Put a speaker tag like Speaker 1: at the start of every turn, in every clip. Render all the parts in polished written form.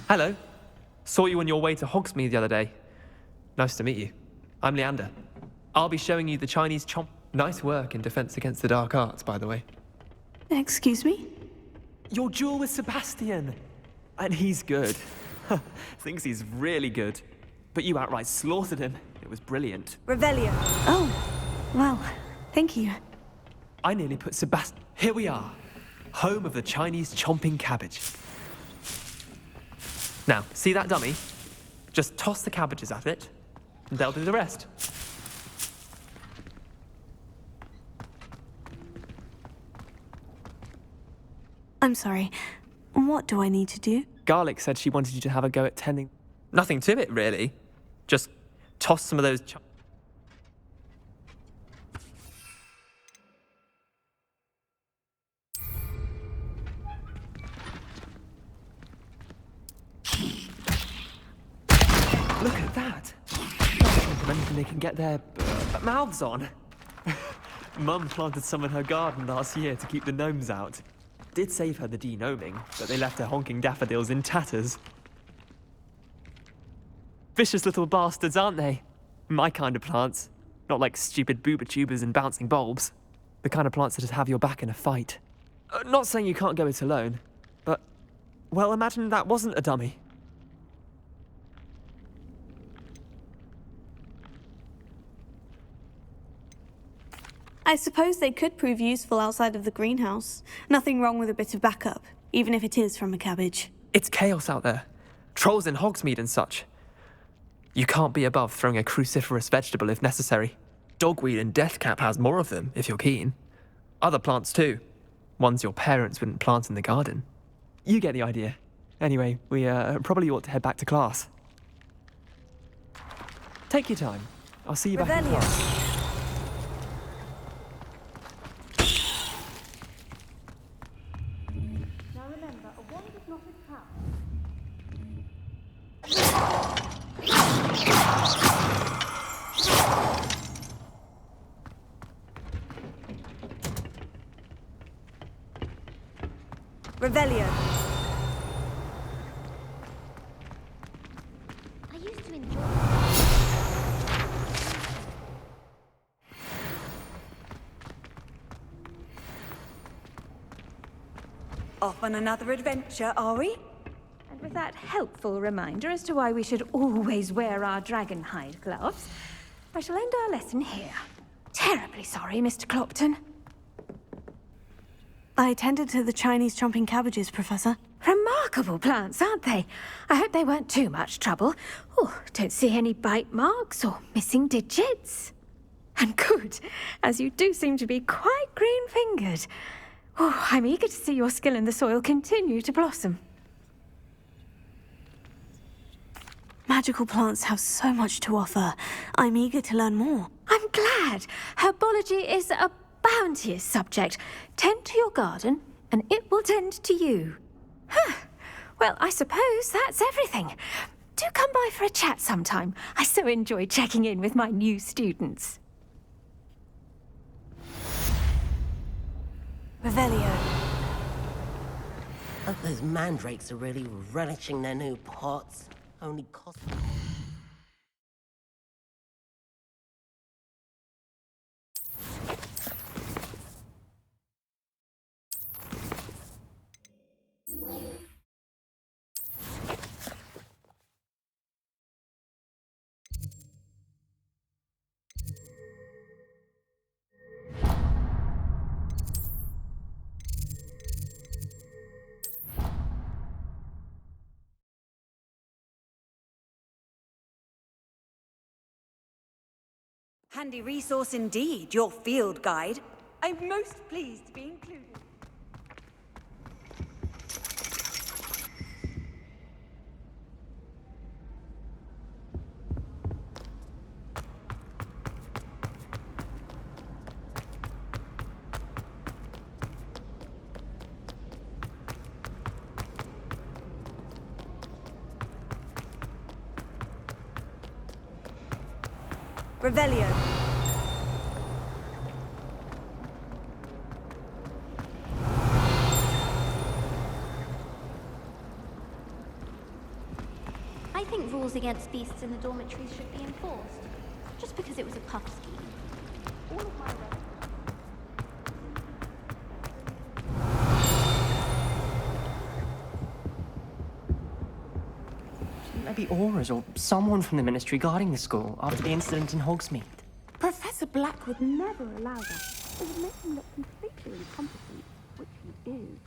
Speaker 1: Hello. Saw you on your way to Hogsmeade the other day. Nice to meet you. I'm Leander. I'll be showing you the Chinese chomp. Nice work in Defense Against the Dark Arts, by the way.
Speaker 2: Excuse me?
Speaker 1: Your duel with Sebastian. And he's good. Thinks he's really good. But you outright slaughtered him. It was brilliant.
Speaker 2: Revelio. Oh, well, thank you.
Speaker 1: I nearly put Sebastian... Here we are. Home of the Chinese chomping cabbage. Now, see that dummy? Just toss the cabbages at it, and they'll do the rest.
Speaker 2: I'm sorry. What do I need to do?
Speaker 1: Garlic said she wanted you to have a go at tending... Nothing to it, really. Just toss some of those... Look at that! That's anything they can get their mouths on. Mum planted some in her garden last year to keep the gnomes out. Did save her the de-gnoming, but they left her honking daffodils in tatters. Vicious little bastards, aren't they? My kind of plants. Not like stupid booba tubers and bouncing bulbs. The kind of plants that just have your back in a fight. Not saying you can't go it alone, but... Well, imagine that wasn't a dummy.
Speaker 2: I suppose they could prove useful outside of the greenhouse. Nothing wrong with a bit of backup, even if it is from a cabbage.
Speaker 1: It's chaos out there. Trolls in Hogsmeade and such. You can't be above throwing a cruciferous vegetable if necessary. Dogweed and deathcap has more of them, if you're keen. Other plants too. Ones your parents wouldn't plant in the garden. You get the idea. Anyway, we probably ought to head back to class. Take your time. I'll see you back in class.
Speaker 2: Revelio.
Speaker 3: I used to enjoy.
Speaker 2: Off on another adventure, are we?
Speaker 4: And with that helpful reminder as to why we should always wear our dragon hide gloves, I shall end our lesson here. Terribly sorry, Mr. Clopton.
Speaker 2: I attended to the Chinese chomping cabbages, Professor.
Speaker 4: Remarkable plants, aren't they? I hope they weren't too much trouble. Oh, don't see any bite marks or missing digits. And good, as you do seem to be quite green-fingered. Oh, I'm eager to see your skill in the soil continue to blossom.
Speaker 2: Magical plants have so much to offer. I'm eager to learn more.
Speaker 4: I'm glad. Herbology is a bounteous subject. Tend to your garden, and it will tend to you. Huh. Well, I suppose that's everything. Do come by for a chat sometime. I so enjoy checking in with my new students.
Speaker 2: Revelio.
Speaker 5: Hope those mandrakes are really relishing their new pots. Only cost...
Speaker 2: Handy resource indeed, your field guide. I'm most pleased to be included. Revelio.
Speaker 3: think rules against beasts in the dormitories should be enforced, just because it was a puff scheme. All of my
Speaker 6: Maybe Aura's or someone from the Ministry guarding the school after the incident in Hogsmeade.
Speaker 7: Professor Black would never allow that. It would make him look completely incompetent, which he is.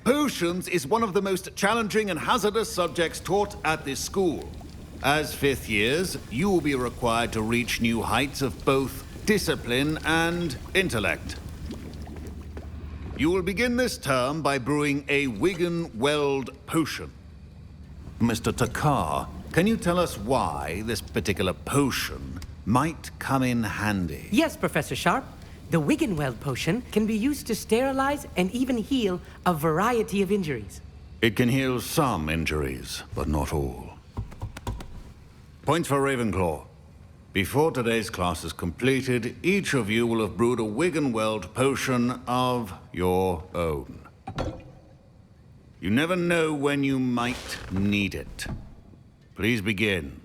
Speaker 8: Potions is one of the most challenging and hazardous subjects taught at this school. As fifth years, you will be required to reach new heights of both discipline and intellect. You will begin this term by brewing a Wigan-Weld potion. Mr. Takar, can you tell us why this particular potion might come in handy?
Speaker 9: Yes, Professor Sharp. The Wiggenweld potion can be used to sterilize and even heal a variety of injuries.
Speaker 8: It can heal some injuries, but not all. Points for Ravenclaw. Before today's class is completed, each of you will have brewed a Wiggenweld potion of your own. You never know when you might need it. Please begin.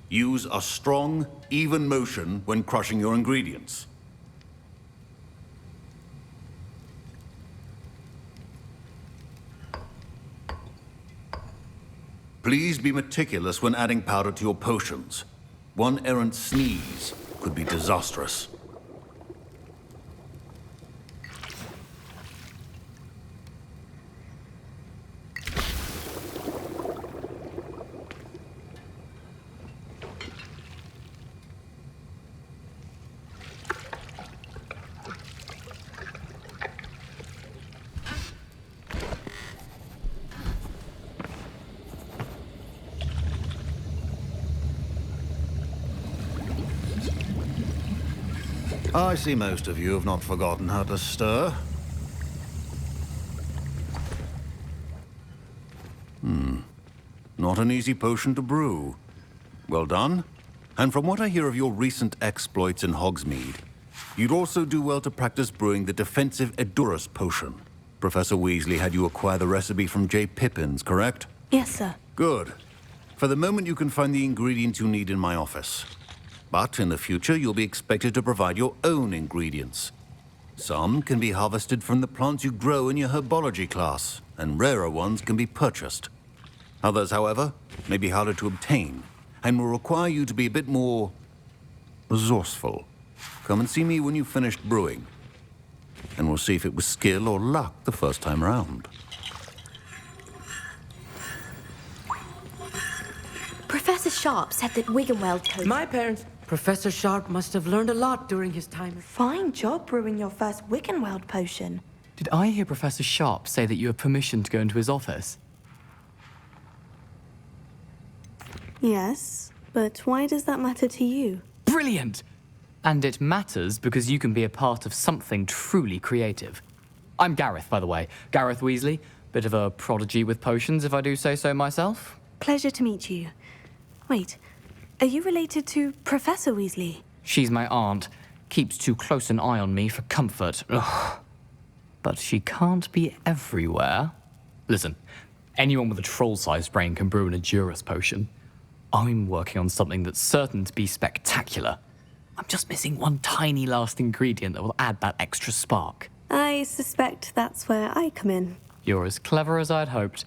Speaker 8: Use a strong, even motion when crushing your ingredients. Please be meticulous when adding powder to your potions. One errant sneeze could be disastrous. I see most of you have not forgotten how to stir. Not an easy potion to brew. Well done. And from what I hear of your recent exploits in Hogsmeade, you'd also do well to practice brewing the defensive Edurus potion. Professor Weasley had you acquire the recipe from J. Pippins, correct?
Speaker 2: Yes, sir.
Speaker 8: Good. For the moment, you can find the ingredients you need in my office. But in the future, you'll be expected to provide your own ingredients. Some can be harvested from the plants you grow in your herbology class, and rarer ones can be purchased. Others, however, may be harder to obtain, and will require you to be a bit more resourceful. Come and see me when you've finished brewing, and we'll see if it was skill or luck the first time round.
Speaker 10: Professor Sharp said that Wiggenweld potion...
Speaker 9: My parents, Professor Sharp must have learned a lot during his time.
Speaker 7: Fine job brewing your first Wiggenweld potion.
Speaker 11: Did I hear Professor Sharp say that you have permission to go into his office?
Speaker 2: Yes, but why does that matter to you?
Speaker 11: Brilliant! And it matters because you can be a part of something truly creative. I'm Gareth, by the way. Gareth Weasley. Bit of a prodigy with potions, if I do say so myself.
Speaker 2: Pleasure to meet you. Wait, are you related to Professor Weasley?
Speaker 11: She's my aunt. Keeps too close an eye on me for comfort. Ugh. But she can't be everywhere. Listen, anyone with a troll-sized brain can brew an Edurus potion. I'm working on something that's certain to be spectacular. I'm just missing one tiny last ingredient that will add that extra spark.
Speaker 2: I suspect that's where I come in.
Speaker 11: You're as clever as I'd hoped.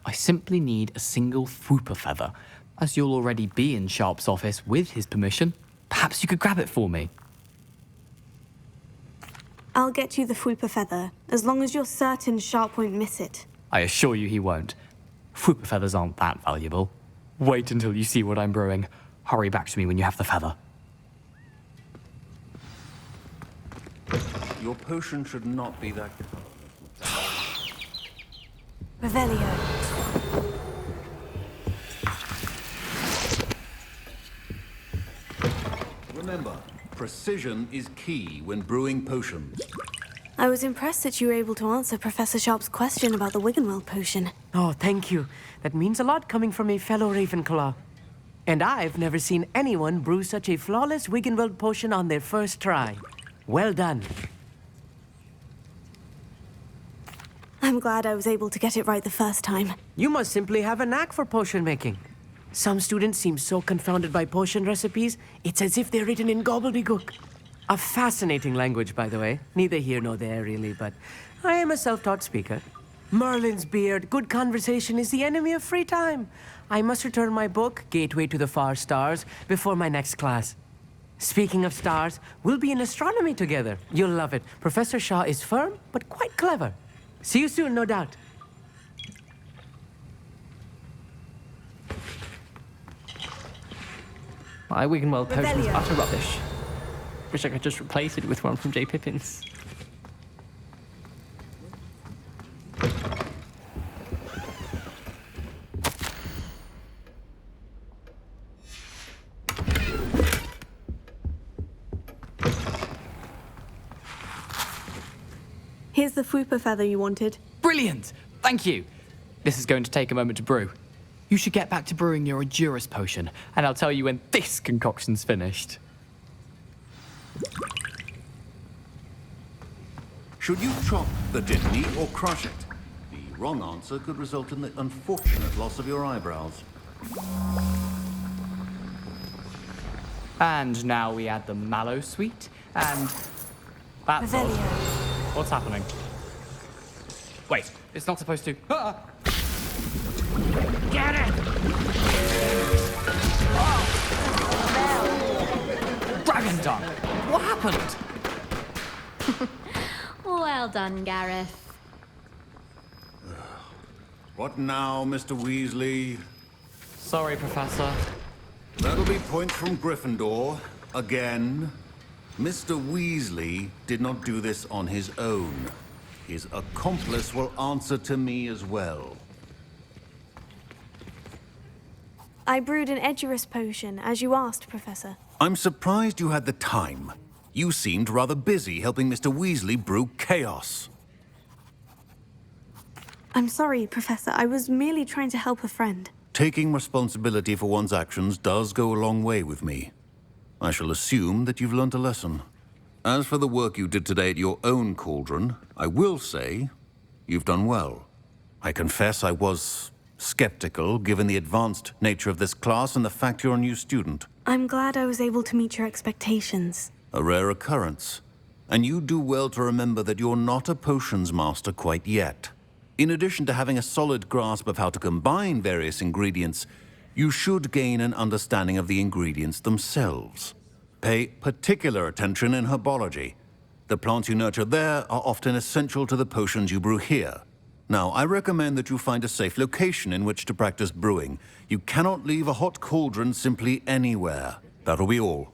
Speaker 11: I simply need a single Fwooper feather. As you'll already be in Sharp's office with his permission, perhaps you could grab it for me.
Speaker 2: I'll get you the Fwooper feather, as long as you're certain Sharp won't miss it.
Speaker 11: I assure you he won't. Fwooper feathers aren't that valuable. Wait until you see what I'm brewing. Hurry back to me when you have the feather.
Speaker 8: Your potion should not be that...
Speaker 2: Revelio.
Speaker 8: Remember, precision is key when brewing potions.
Speaker 2: I was impressed that you were able to answer Professor Sharp's question about the Wiggenweld potion.
Speaker 9: Oh, thank you. That means a lot coming from a fellow Ravenclaw. And I've never seen anyone brew such a flawless Wiggenweld potion on their first try. Well done.
Speaker 2: I'm glad I was able to get it right the first time.
Speaker 9: You must simply have a knack for potion making. Some students seem so confounded by potion recipes, it's as if they're written in gobbledygook. A fascinating language, by the way. Neither here nor there, really, but I am a self-taught speaker. Merlin's beard, good conversation is the enemy of free time. I must return my book, Gateway to the Far Stars, before my next class. Speaking of stars, we'll be in astronomy together. You'll love it. Professor Shaw is firm, but quite clever. See you soon, no doubt.
Speaker 6: My Wiggenweld potion's
Speaker 2: Revelio.
Speaker 6: utter rubbish. Wish I could just replace it with one from J. Pippin's.
Speaker 2: Here's the Fwooper feather you wanted.
Speaker 11: Brilliant! Thank you! This is going to take a moment to brew. You should get back to brewing your Edurus potion, and I'll tell you when this concoction's finished.
Speaker 8: Should you chop the Dittany or crush it? The wrong answer could result in the unfortunate loss of your eyebrows.
Speaker 11: And now we add the mallow sweet, and that's odd. What's happening? Wait, it's not supposed to. Ah! Get it! Dragon Dung! What happened?
Speaker 3: Well done, Gareth.
Speaker 8: What now, Mr. Weasley?
Speaker 11: Sorry, Professor.
Speaker 8: That'll be points from Gryffindor. Again. Mr. Weasley did not do this on his own. His accomplice will answer to me as well.
Speaker 2: I brewed an Edurus potion, as you asked, Professor.
Speaker 8: I'm surprised you had the time. You seemed rather busy helping Mr. Weasley brew chaos.
Speaker 2: I'm sorry, Professor. I was merely trying to help a friend.
Speaker 8: Taking responsibility for one's actions does go a long way with me. I shall assume that you've learnt a lesson. As for the work you did today at your own cauldron, I will say you've done well. I confess I was skeptical, given the advanced nature of this class and the fact you're a new student.
Speaker 2: I'm glad I was able to meet your expectations.
Speaker 8: A rare occurrence. And you do well to remember that you're not a potions master quite yet. In addition to having a solid grasp of how to combine various ingredients, you should gain an understanding of the ingredients themselves. Pay particular attention in herbology. The plants you nurture there are often essential to the potions you brew here. Now, I recommend that you find a safe location in which to practice brewing. You cannot leave a hot cauldron simply anywhere. That'll be all.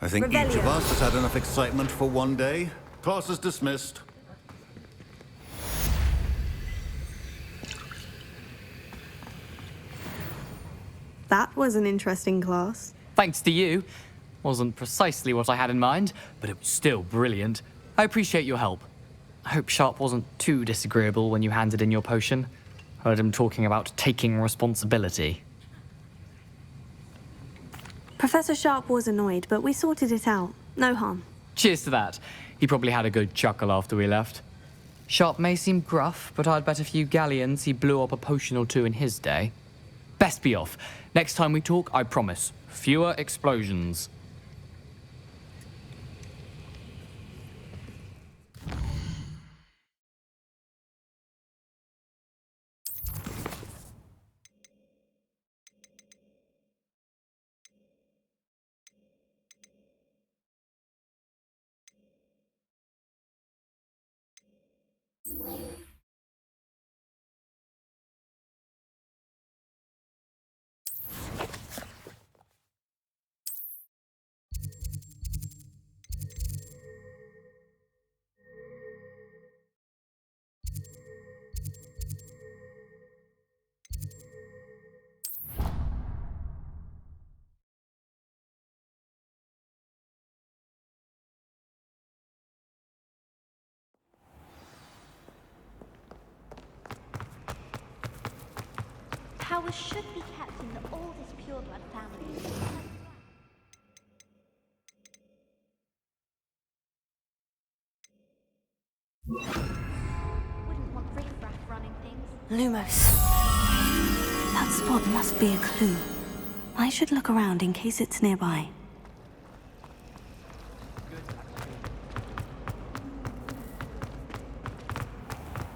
Speaker 8: I think each of us has had enough excitement for one day. Class is dismissed.
Speaker 2: That was an interesting class.
Speaker 11: Thanks to you. Wasn't precisely what I had in mind, but it was still brilliant. I appreciate your help. I hope Sharp wasn't too disagreeable when you handed in your potion. Heard him talking about taking responsibility.
Speaker 2: Professor Sharp was annoyed, but we sorted it out. No harm.
Speaker 11: Cheers to that. He probably had a good chuckle after we left. Sharp may seem gruff, but I'd bet a few galleons he blew up a potion or two in his day. Best be off. Next time we talk, I promise, fewer explosions.
Speaker 3: Powers should be kept in the oldest pureblood family. Wouldn't want riffraff running things.
Speaker 2: Lumos. That spot must be a clue. I should look around in case it's nearby.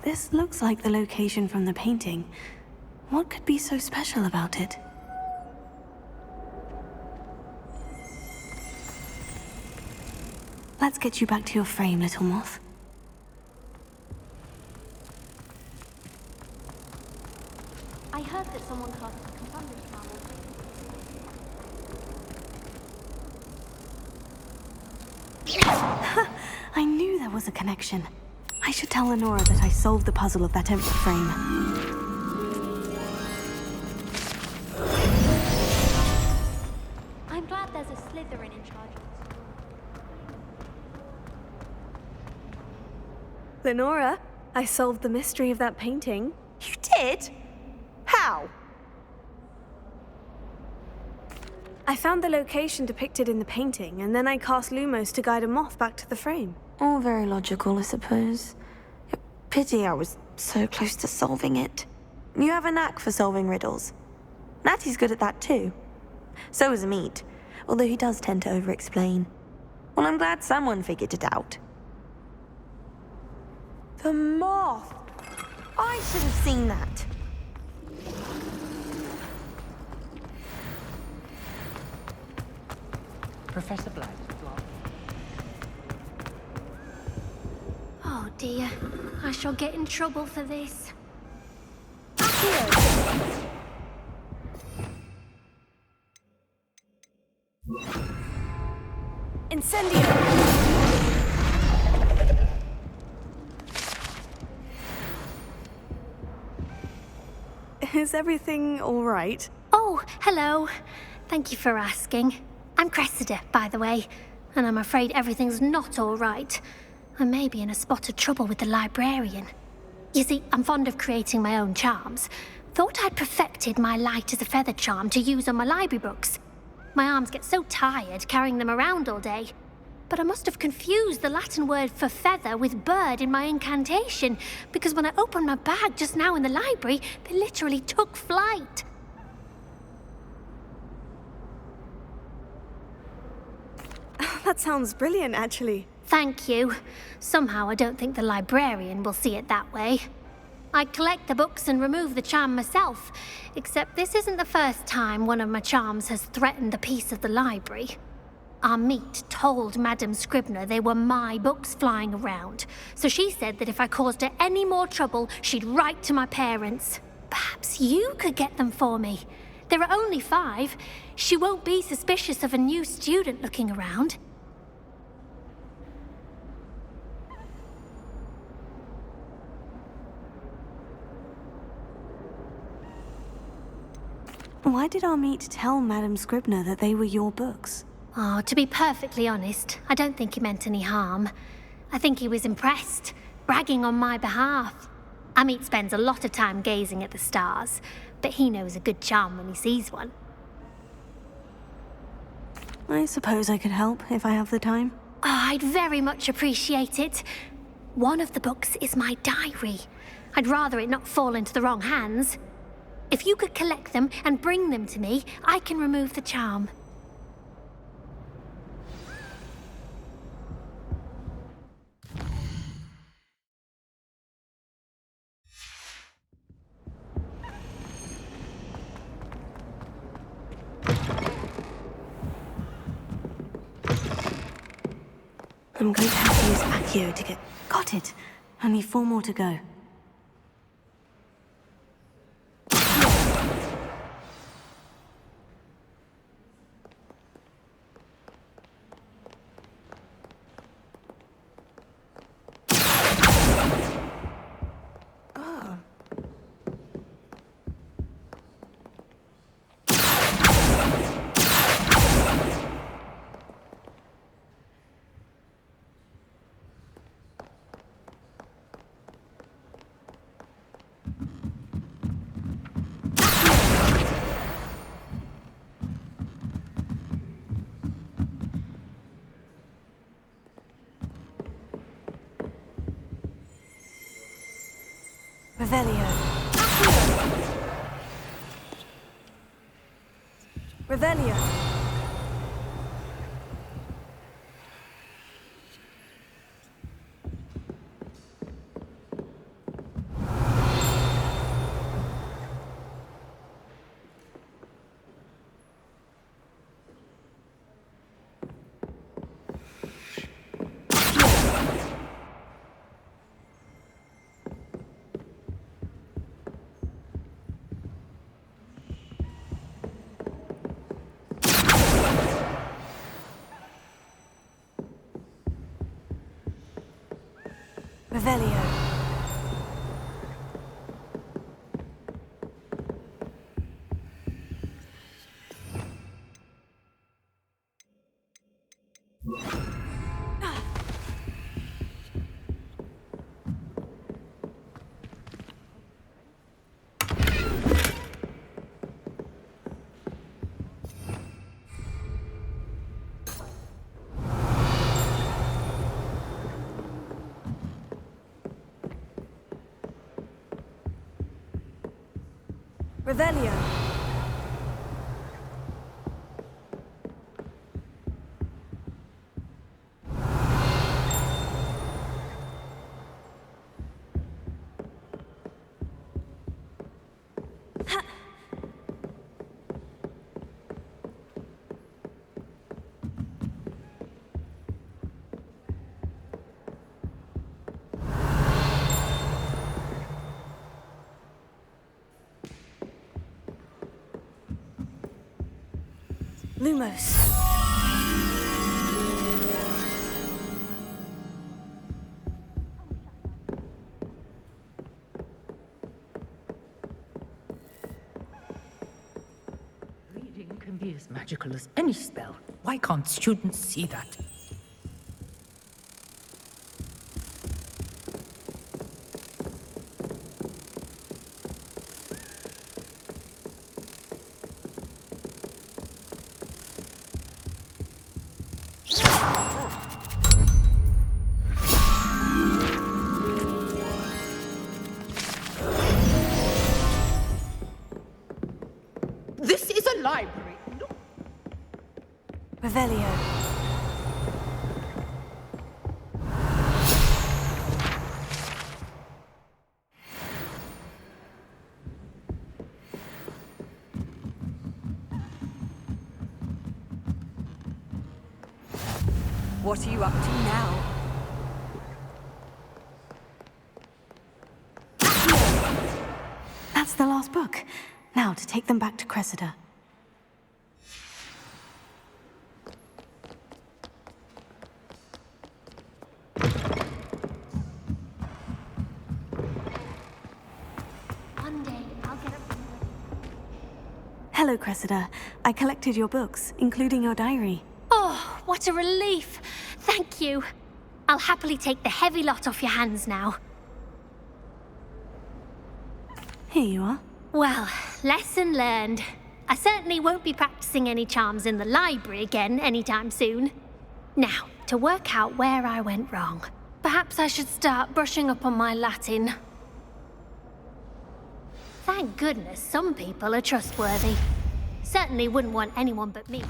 Speaker 2: This looks like the location from the painting. What could be so special about it? Let's get you back to your frame, little moth.
Speaker 3: I heard that someone cast a confounded charm on
Speaker 2: I knew there was a connection. I should tell Lenora that I solved the puzzle of that empty frame.
Speaker 3: I'm glad there's a Slytherin in charge of this.
Speaker 2: Lenora, I solved the mystery of that painting.
Speaker 10: You did? How?
Speaker 2: I found the location depicted in the painting, and then I cast Lumos to guide a moth back to the frame.
Speaker 10: All very logical, I suppose. Pity I was so close to solving it. You have a knack for solving riddles. Natty's good at that too. So is Amit, although he does tend to over-explain. Well, I'm glad someone figured it out. The moth! I should have seen that.
Speaker 6: Professor Black.
Speaker 3: Oh dear, I shall get in trouble for this.
Speaker 2: Incendio! Is everything all right?
Speaker 3: Oh, hello. Thank you for asking. I'm Cressida, by the way, and I'm afraid everything's not all right. I may be in a spot of trouble with the librarian. You see, I'm fond of creating my own charms. Thought I'd perfected my light as a feather charm to use on my library books. My arms get so tired carrying them around all day. But I must have confused the Latin word for feather with bird in my incantation, because when I opened my bag just now in the library, they literally took flight.
Speaker 2: That sounds brilliant, actually.
Speaker 3: Thank you. Somehow I don't think the librarian will see it that way. I collect the books and remove the charm myself, except this isn't the first time one of my charms has threatened the peace of the library. Amit told Madame Scribner they were my books flying around, so she said that if I caused her any more trouble, she'd write to my parents. Perhaps you could get them for me. There are only 5. She won't be suspicious of a new student looking around.
Speaker 2: Why did Amit tell Madame Scribner that they were your books?
Speaker 3: Oh, to be perfectly honest, I don't think he meant any harm. I think he was impressed, bragging on my behalf. Amit spends a lot of time gazing at the stars, but he knows a good charm when he sees one.
Speaker 2: I suppose I could help if I have the time.
Speaker 3: Oh, I'd very much appreciate it. One of the books is my diary. I'd rather it not fall into the wrong hands. If you could collect them and bring them to me, I can remove the charm.
Speaker 2: I'm going to have to use Accio to get... Got it! Only 4 more to go.
Speaker 10: Revelio. Revelio. Revelio. Revelio. Lumos.
Speaker 12: Reading can be as magical as any spell. Why can't students see that? This is a library.
Speaker 10: Revelio.
Speaker 4: What are you up to now?
Speaker 10: That's the last book. Now to take them back to Cressida.
Speaker 3: One day, I'll get up.
Speaker 10: Hello, Cressida. I collected your books, including your diary.
Speaker 3: Oh, what a relief. Thank you. I'll happily take the heavy lot off your hands now.
Speaker 10: Here you are.
Speaker 3: Well, lesson learned. I certainly won't be practicing any charms in the library again anytime soon. Now, to work out where I went wrong. Perhaps I should start brushing up on my Latin. Thank goodness some people are trustworthy. Certainly wouldn't want anyone but me.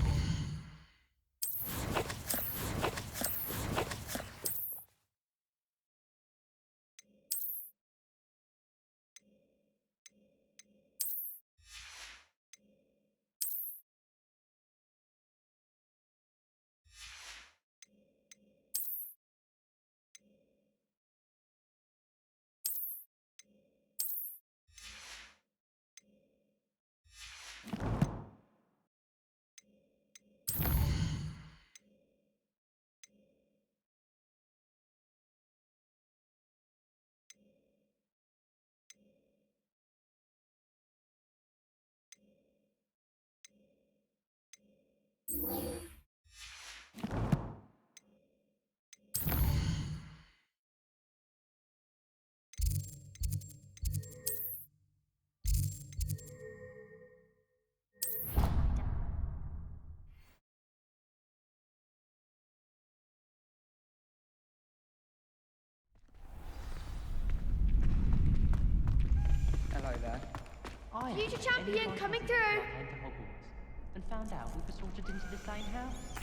Speaker 6: I
Speaker 3: Future
Speaker 6: had
Speaker 3: champion
Speaker 6: anyone
Speaker 3: coming
Speaker 6: who
Speaker 3: through.
Speaker 6: went to Hogwarts and found out we were sorted into the same house.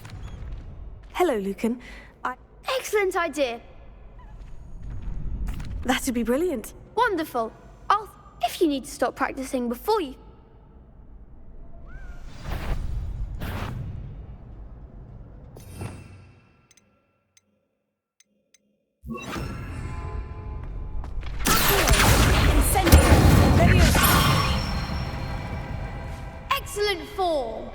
Speaker 2: Hello, Lucan.
Speaker 3: Excellent idea.
Speaker 2: That'd be brilliant.
Speaker 3: Wonderful. If you need to stop practicing before you... Excellent form.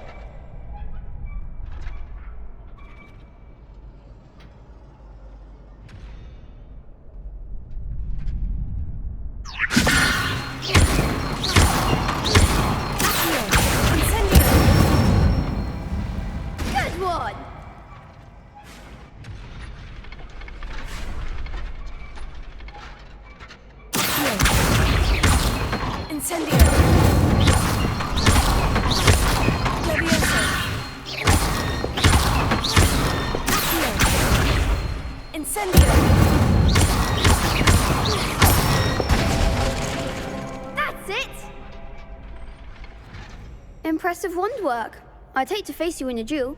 Speaker 3: Good one.
Speaker 2: Incendio. Levioso. Incendio.
Speaker 3: That's it. Impressive wand work. I'd hate to face you in a duel.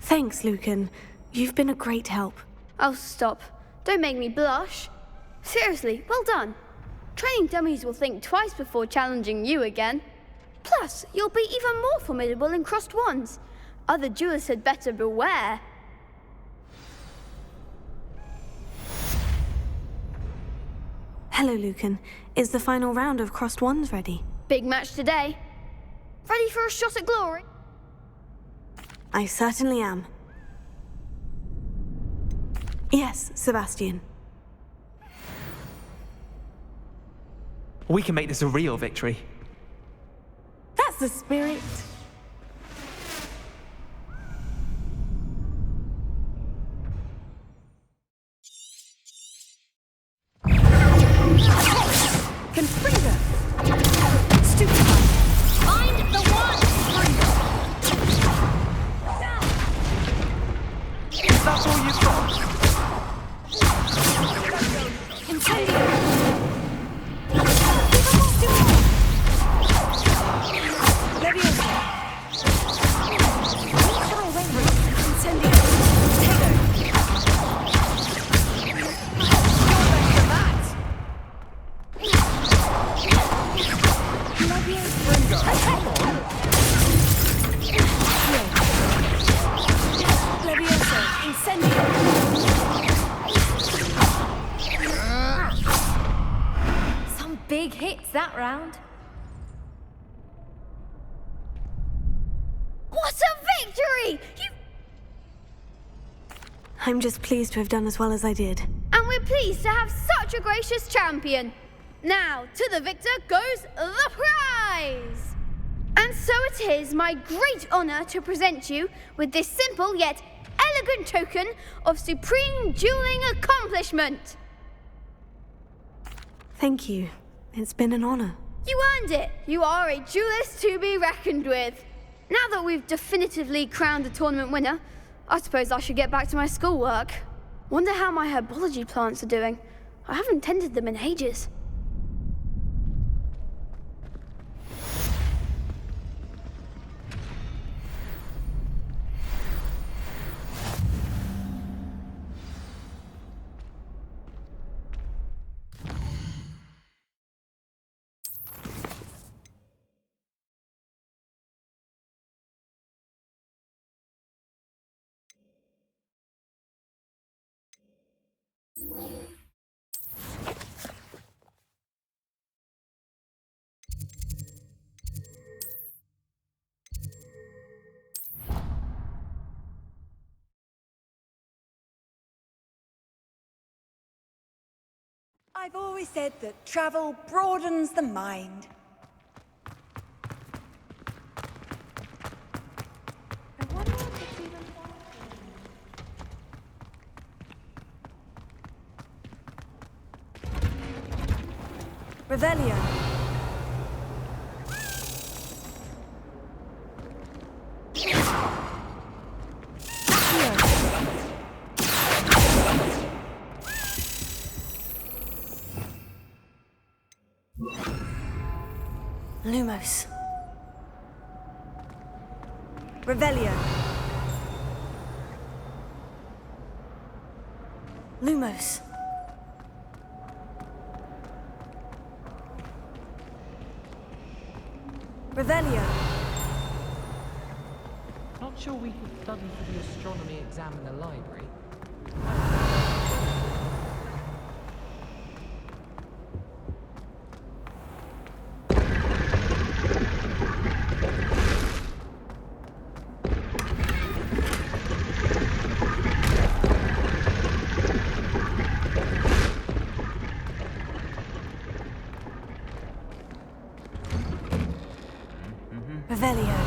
Speaker 2: Thanks, Lucan. You've been a great help.
Speaker 3: Oh, stop. Don't make me blush. Seriously, well done. Training dummies will think twice before challenging you again. Plus, you'll be even more formidable in crossed wands. Other duelists had better beware.
Speaker 2: Hello, Lucan. Is the final round of crossed wands ready?
Speaker 3: Big match today. Ready for a shot at glory?
Speaker 2: I certainly am. Yes, Sebastian.
Speaker 1: We can make this a real victory.
Speaker 2: That's the spirit. Confringo. Stupefy.
Speaker 3: Find the one!
Speaker 1: Is that all you've got?
Speaker 2: Incendio. Levioso. Incendio. Potato. Levioso. Incendio.
Speaker 4: Some big hits that round.
Speaker 3: What a victory!
Speaker 2: I'm just pleased to have done as well as I did.
Speaker 3: And we're pleased to have such a gracious champion. Now, to the victor goes the prize! And so it is my great honor to present you with this simple yet elegant token of supreme dueling accomplishment.
Speaker 2: Thank you. It's been an honor.
Speaker 3: You earned it. You are a duelist to be reckoned with. Now that we've definitively crowned the tournament winner, I suppose I should get back to my schoolwork. Wonder how my herbology plants are doing. I haven't tended them in ages.
Speaker 13: I've always said that travel broadens the mind.
Speaker 2: Revelio.
Speaker 10: Lumos. Revelio. Lumos. Revelio.
Speaker 14: Not sure we could study for the astronomy exam in the library.
Speaker 10: Revelio.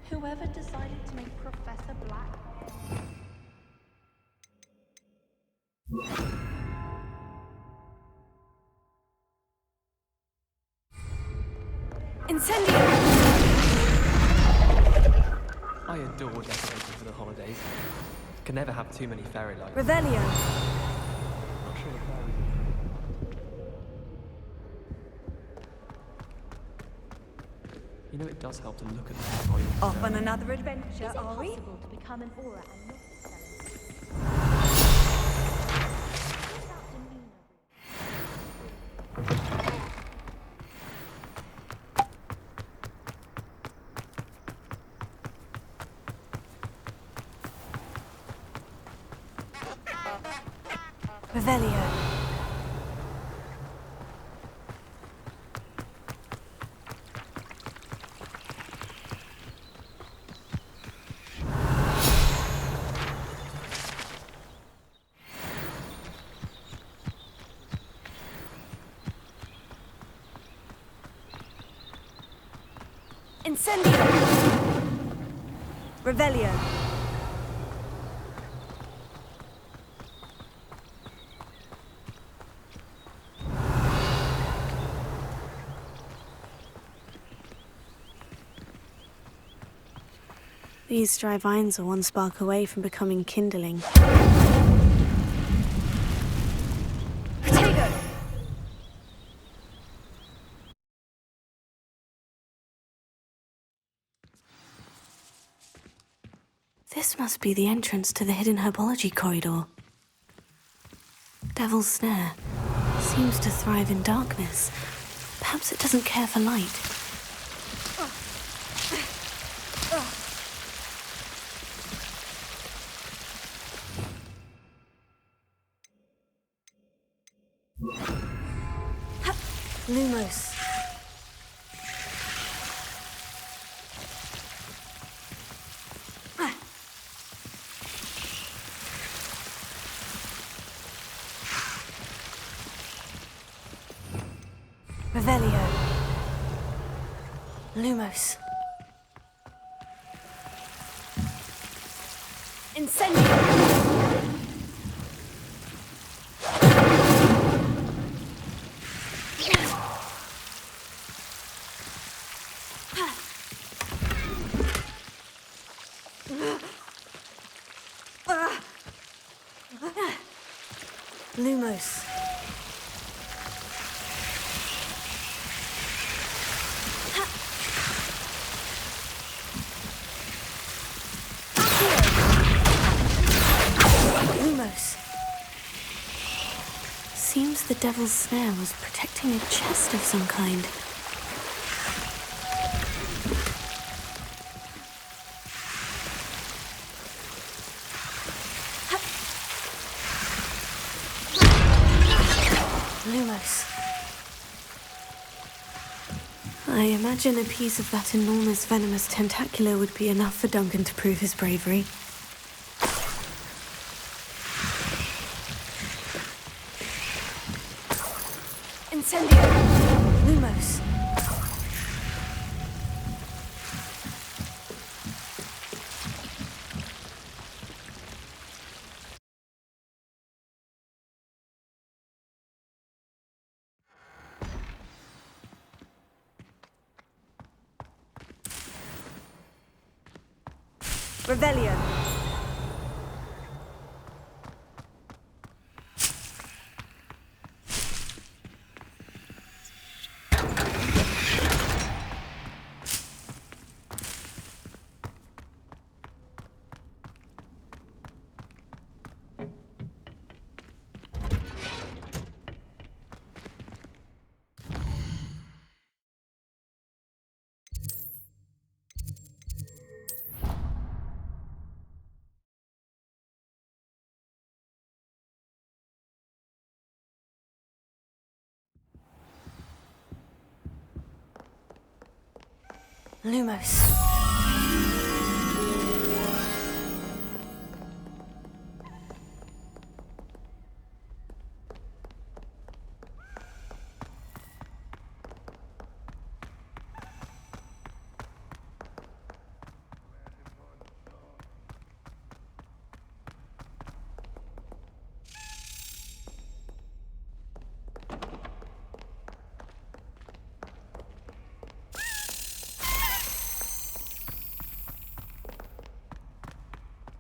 Speaker 7: Whoever decided to make Professor Black.
Speaker 10: Incendio!
Speaker 1: I adore decorating for the holidays. Can never have too many fairy lights.
Speaker 10: Revelio.
Speaker 1: Not sure the fairies. You know, it does help to look at them.
Speaker 13: Off on another adventure, are we?
Speaker 7: Possible to become an aura and not
Speaker 10: Revelio. Incendio! Revelio. These dry vines are one spark away from becoming kindling. Potato! This must be the entrance to the hidden herbology corridor. Devil's Snare seems to thrive in darkness. Perhaps it doesn't care for light. Lumos. Revelio. Lumos. Incendio. Lumos. Lumos. Seems the Devil's Snare was protecting a chest of some kind. Lumos. I imagine a piece of that enormous venomous tentacular would be enough for Duncan to prove his bravery. Incendio! Lumos. Revelio. Lumos.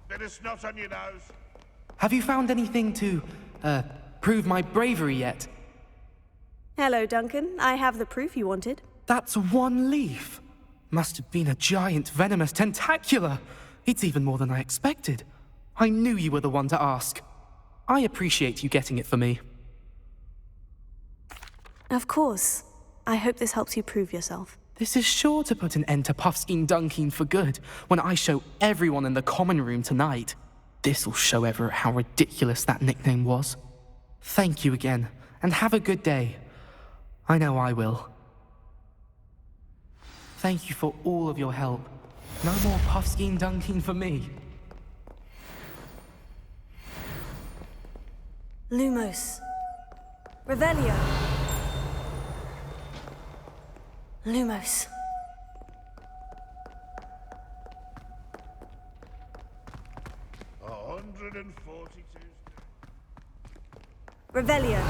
Speaker 15: Bit of snot on your nose.
Speaker 14: Have you found anything to, prove my bravery yet?
Speaker 2: Hello, Duncan. I have the proof you wanted.
Speaker 14: That's one leaf. Must have been a giant venomous tentacula. It's even more than I expected. I knew you were the one to ask. I appreciate you getting it for me.
Speaker 2: Of course. I hope this helps you prove yourself.
Speaker 14: This is sure to put an end to Puffskein Dunkeen for good when I show everyone in the common room tonight. This'll show Everett how ridiculous that nickname was. Thank you again, and have a good day. I know I will. Thank you for all of your help. No more Puffskein Dunkeen for me.
Speaker 2: Lumos. Revelio. Lumos.
Speaker 15: A 142.
Speaker 2: Revelio.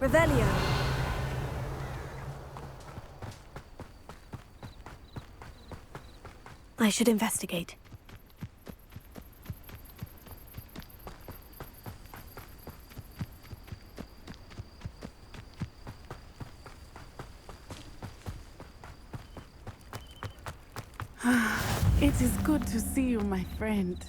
Speaker 2: Revelio. I should investigate.
Speaker 16: It is good to see you, my friend.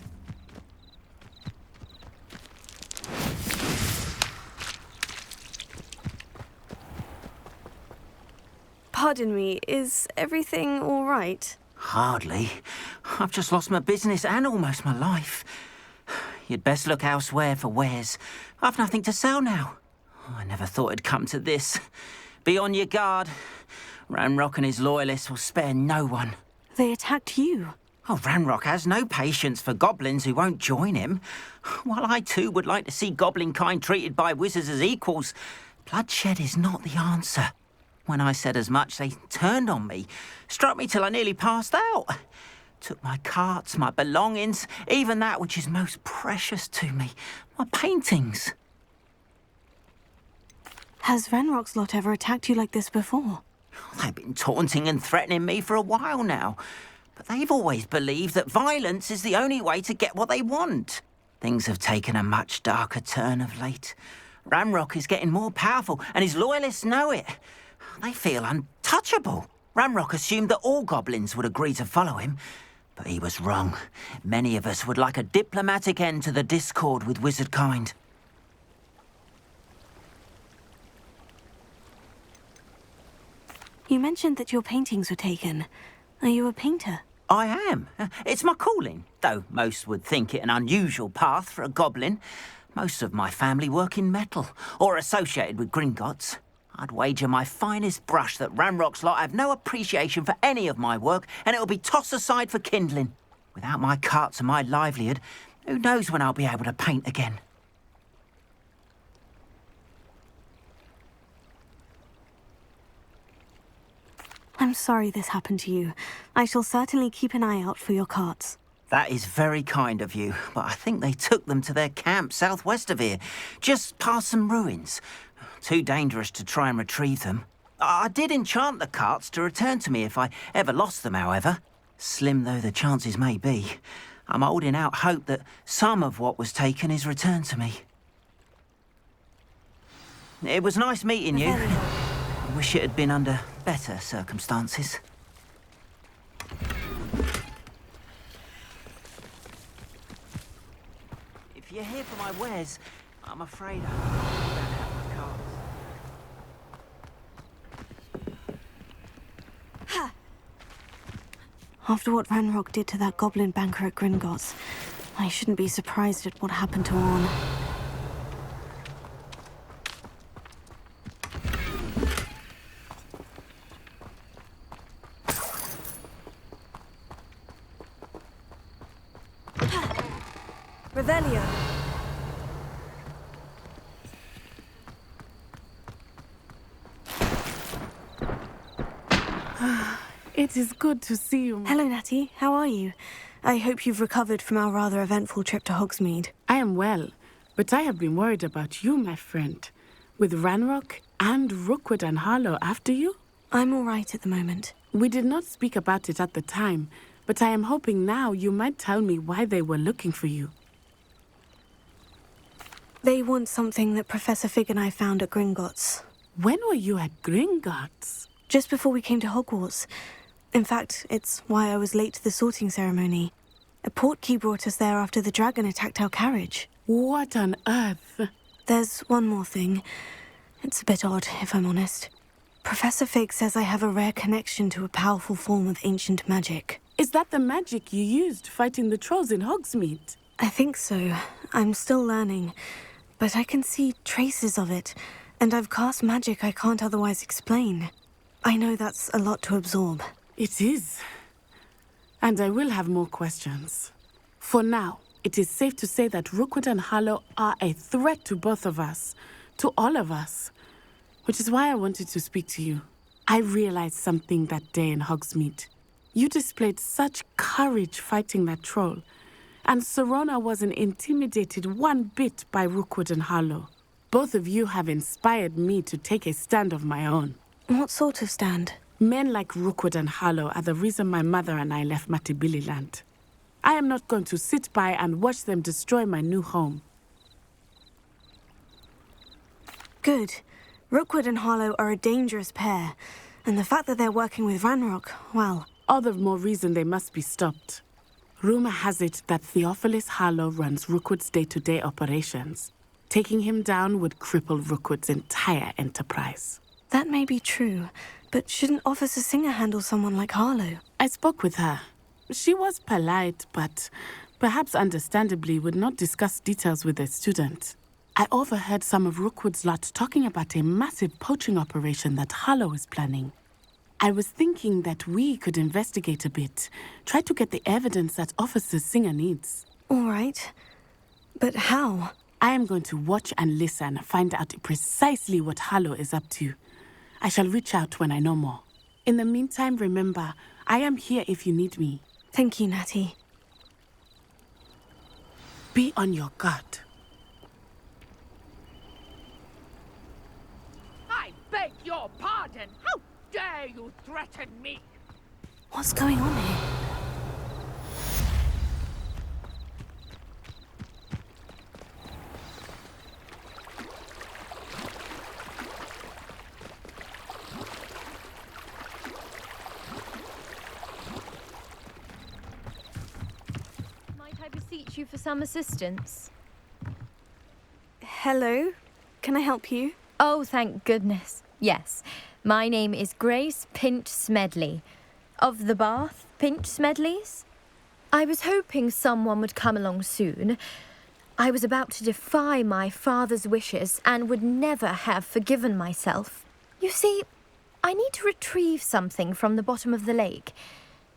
Speaker 2: Pardon me, is everything all right?
Speaker 17: Hardly. I've just lost my business and almost my life. You'd best look elsewhere for wares. I've nothing to sell now. I never thought it'd come to this. Be on your guard. Ranrock and his loyalists will spare no one.
Speaker 2: They attacked you.
Speaker 17: Oh, Ranrock has no patience for goblins who won't join him. While I too would like to see goblin kind treated by wizards as equals, bloodshed is not the answer. When I said as much, they turned on me, struck me till I nearly passed out. Took my carts, my belongings, even that which is most precious to me, my paintings.
Speaker 2: Has Ranrock's lot ever attacked you like this before?
Speaker 17: They've been taunting and threatening me for a while now, but they've always believed that violence is the only way to get what they want. Things have taken a much darker turn of late. Ranrock is getting more powerful, and his loyalists know it. They feel untouchable. Ranrock assumed that all goblins would agree to follow him, but he was wrong. Many of us would like a diplomatic end to the discord with wizard kind.
Speaker 2: You mentioned that your paintings were taken. Are you a painter?
Speaker 17: I am. It's my calling, though most would think it an unusual path for a goblin. Most of my family work in metal, or associated with Gringotts. I'd wager my finest brush that Ranrock's lot have no appreciation for any of my work, and it'll be tossed aside for kindling. Without my carts and my livelihood, who knows when I'll be able to paint again?
Speaker 2: I'm sorry this happened to you. I shall certainly keep an eye out for your carts.
Speaker 17: That is very kind of you, but I think they took them to their camp southwest of here, just past some ruins. Too dangerous to try and retrieve them. I did enchant the carts to return to me if I ever lost them, however. Slim though the chances may be, I'm holding out hope that some of what was taken is returned to me. It was nice meeting you. I wish it had been under better circumstances. If you're here for my wares, I'm afraid I don't have my cards.
Speaker 2: After what Ranrock did to that goblin banker at Gringotts, I shouldn't be surprised at what happened to Orn. Revelio.
Speaker 16: It is good to see you.
Speaker 2: Hello, Natty. How are you? I hope you've recovered from our rather eventful trip to Hogsmeade.
Speaker 16: I am well, but I have been worried about you, my friend. With Ranrock and Rookwood and Harlow after you?
Speaker 2: I'm all right at the moment.
Speaker 16: We did not speak about it at the time, but I am hoping now you might tell me why they were looking for you.
Speaker 2: They want something that Professor Fig and I found at Gringotts.
Speaker 16: When were you at Gringotts?
Speaker 2: Just before we came to Hogwarts. In fact, it's why I was late to the sorting ceremony. A portkey brought us there after the dragon attacked our carriage.
Speaker 16: What on earth?
Speaker 2: There's one more thing. It's a bit odd, if I'm honest. Professor Fig says I have a rare connection to a powerful form of ancient magic.
Speaker 16: Is that the magic you used fighting the trolls in Hogsmeade?
Speaker 2: I think so. I'm still learning. But I can see traces of it, and I've cast magic I can't otherwise explain. I know that's a lot to absorb.
Speaker 16: It is. And I will have more questions. For now, it is safe to say that Rookwood and Harlow are a threat to both of us, to all of us. Which is why I wanted to speak to you. I realized something that day in Hogsmeade. You displayed such courage fighting that troll, and Serona wasn't intimidated one bit by Rookwood and Harlow. Both of you have inspired me to take a stand of my own.
Speaker 2: What sort of stand?
Speaker 16: Men like Rookwood and Harlow are the reason my mother and I left Matabili land. I am not going to sit by and watch them destroy my new home.
Speaker 2: Good. Rookwood and Harlow are a dangerous pair, and the fact that they're working with Ranrock, well...
Speaker 16: All the more reason they must be stopped. Rumor has it that Theophilus Harlow runs Rookwood's day-to-day operations. Taking him down would cripple Rookwood's entire enterprise.
Speaker 2: That may be true, but shouldn't Officer Singer handle someone like Harlow?
Speaker 16: I spoke with her. She was polite, but perhaps understandably would not discuss details with a student. I overheard some of Rookwood's lot talking about a massive poaching operation that Harlow is planning. I was thinking that we could investigate a bit, try to get the evidence that Officer Singer needs.
Speaker 2: All right. But how?
Speaker 16: I am going to watch and listen, find out precisely what Harlow is up to. I shall reach out when I know more. In the meantime, remember, I am here if you need me.
Speaker 2: Thank you, Natty.
Speaker 16: Be on your guard.
Speaker 12: I beg your pardon. How dare you threaten me?
Speaker 2: What's going on here?
Speaker 18: Beseech you for some assistance.
Speaker 2: Hello? Can I help you?
Speaker 18: Oh, thank goodness. Yes. My name is Grace Pinch Smedley. Of the Bath Pinch Smedleys. I was hoping someone would come along soon. I was about to defy my father's wishes and would never have forgiven myself. You see, I need to retrieve something from the bottom of the lake.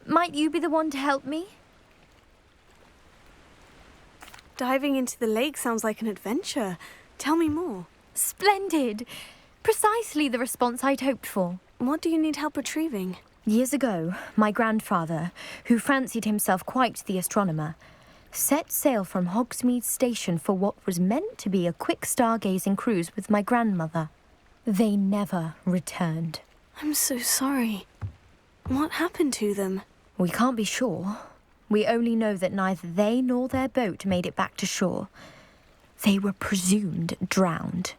Speaker 18: Might you be the one to help me?
Speaker 2: Diving into the lake sounds like an adventure. Tell me more.
Speaker 18: Splendid! Precisely the response I'd hoped for.
Speaker 2: What do you need help retrieving?
Speaker 18: Years ago, my grandfather, who fancied himself quite the astronomer, set sail from Hogsmeade Station for what was meant to be a quick stargazing cruise with my grandmother. They never returned.
Speaker 2: I'm so sorry. What happened to them?
Speaker 18: We can't be sure. We only know that neither they nor their boat made it back to shore. They were presumed drowned.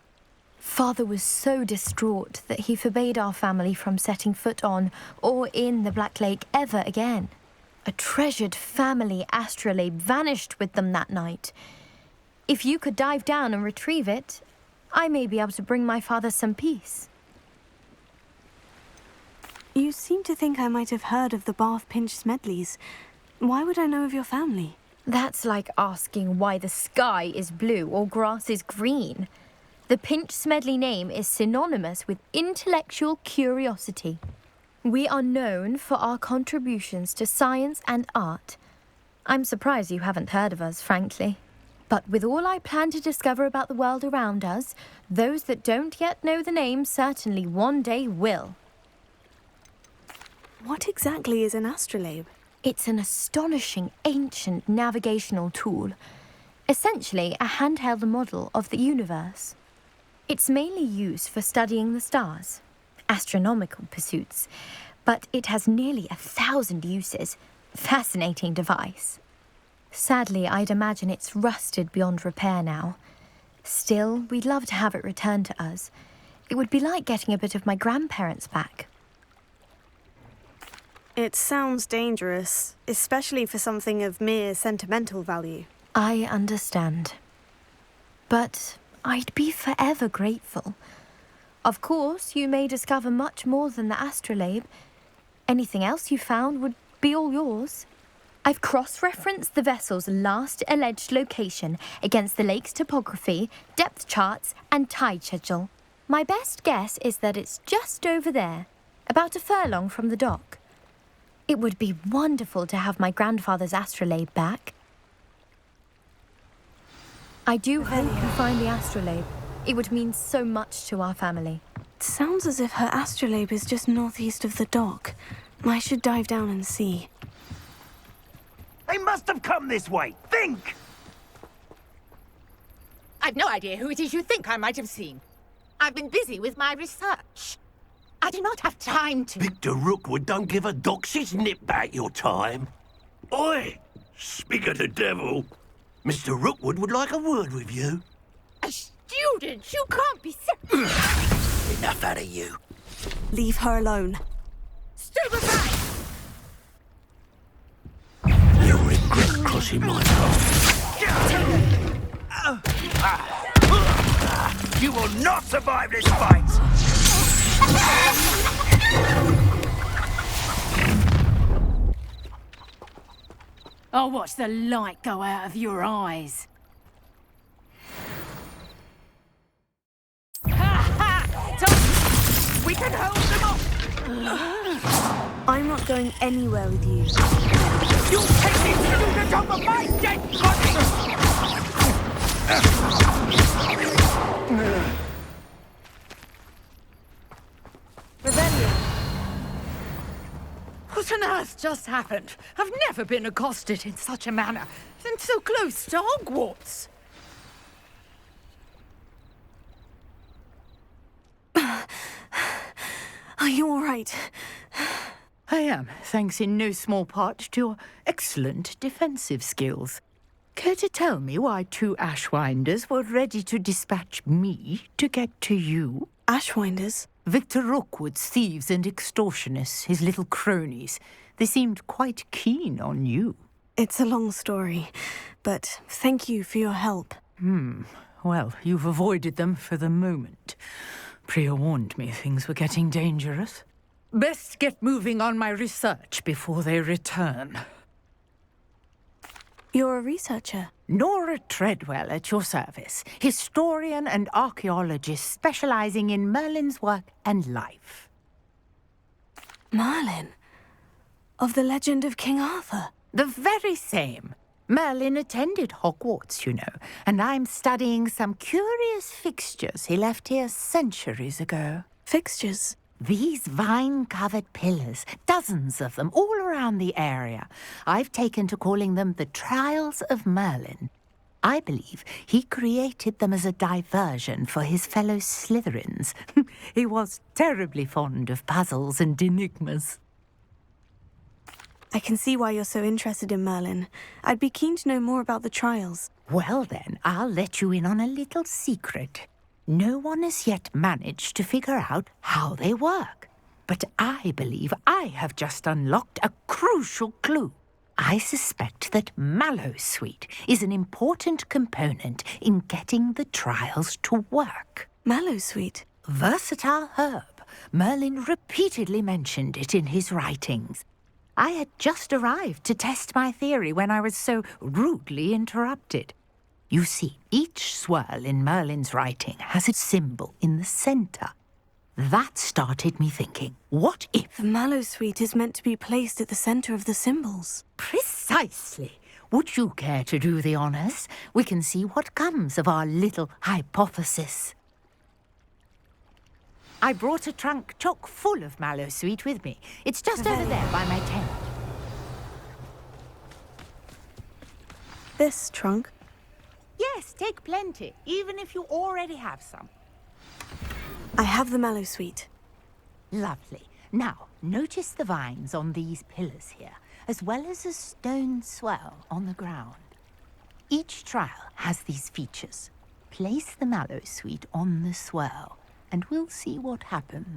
Speaker 18: Father was so distraught that he forbade our family from setting foot on or in the Black Lake ever again. A treasured family astrolabe vanished with them that night. If you could dive down and retrieve it, I may be able to bring my father some peace.
Speaker 2: You seem to think I might have heard of the Bath Pinch Smedleys. Why would I know of your family?
Speaker 18: That's like asking why the sky is blue or grass is green. The Pinch Smedley name is synonymous with intellectual curiosity. We are known for our contributions to science and art. I'm surprised you haven't heard of us, frankly. But with all I plan to discover about the world around us, those that don't yet know the name certainly one day will.
Speaker 2: What exactly is an astrolabe?
Speaker 18: It's an astonishing ancient navigational tool, essentially a handheld model of the universe. It's mainly used for studying the stars, astronomical pursuits, but it has nearly 1,000 uses. Fascinating device. Sadly, I'd imagine it's rusted beyond repair now. Still, we'd love to have it returned to us. It would be like getting a bit of my grandparents back.
Speaker 2: It sounds dangerous, especially for something of mere sentimental value.
Speaker 18: I understand. But I'd be forever grateful. Of course, you may discover much more than the astrolabe. Anything else you found would be all yours. I've cross-referenced the vessel's last alleged location against the lake's topography, depth charts, and tide schedule. My best guess is that it's just over there, about a furlong from the dock. It would be wonderful to have my grandfather's astrolabe back. I do hope you find the astrolabe. It would mean so much to our family.
Speaker 2: It sounds as if her astrolabe is just northeast of the dock. I should dive down and see.
Speaker 19: They must have come this way. Think!
Speaker 12: I've no idea who it is you think I might have seen. I've been busy with my research. I do not have time to...
Speaker 19: Victor Rookwood don't give a doxy's nip back your time. Oi! Speak of the devil. Mr. Rookwood would like a word with you.
Speaker 12: A student? You can't be...
Speaker 19: Enough out of you.
Speaker 2: Leave her alone.
Speaker 12: Stand aside!
Speaker 19: You'll regret crossing my path. You will not survive this fight!
Speaker 12: I'll watch the light go out of your eyes. We can hold them off!
Speaker 2: I'm not going anywhere with you.
Speaker 19: You'll take the student over my dead body!
Speaker 2: Rebellion.
Speaker 12: What on earth just happened? I've never been accosted in such a manner, and so close to Hogwarts.
Speaker 2: Are you all right?
Speaker 12: I am, thanks in no small part to your excellent defensive skills. Care to tell me why two Ashwinders were ready to dispatch me to get to you?
Speaker 2: Ashwinders?
Speaker 12: Victor Rookwood's thieves and extortionists, his little cronies. They seemed quite keen on you.
Speaker 2: It's a long story, but thank you for your help.
Speaker 12: Well, you've avoided them for the moment. Priya warned me things were getting dangerous. Best get moving on my research before they return.
Speaker 2: You're a researcher?
Speaker 12: Nora Treadwell at your service. Historian and archaeologist specializing in Merlin's work and life.
Speaker 2: Merlin? Of the legend of King Arthur?
Speaker 12: The very same. Merlin attended Hogwarts, you know, and I'm studying some curious fixtures he left here centuries ago.
Speaker 2: Fixtures?
Speaker 12: These vine-covered pillars, dozens of them, all around the area. I've taken to calling them the Trials of Merlin. I believe he created them as a diversion for his fellow Slytherins. He was terribly fond of puzzles and enigmas.
Speaker 2: I can see why you're so interested in Merlin. I'd be keen to know more about the trials.
Speaker 12: Well then, I'll let you in on a little secret. No one has yet managed to figure out how they work. But I believe I have just unlocked a crucial clue. I suspect that Mallowsweet is an important component in getting the trials to work.
Speaker 2: Mallowsweet?
Speaker 12: Versatile herb. Merlin repeatedly mentioned it in his writings. I had just arrived to test my theory when I was so rudely interrupted. You see, each swirl in Merlin's writing has a symbol in the centre. That started me thinking, what if...
Speaker 2: The Mallowsweet is meant to be placed at the centre of the symbols.
Speaker 12: Precisely. Would you care to do the honours? We can see what comes of our little hypothesis. I brought a trunk chock full of Mallowsweet with me. It's just over there by my tent.
Speaker 2: This trunk?
Speaker 12: Yes, take plenty, even if you already have some.
Speaker 2: I have the Mallowsweet.
Speaker 12: Lovely. Now, notice the vines on these pillars here, as well as a stone swell on the ground. Each trial has these features. Place the Mallowsweet on the swell, and we'll see what happens.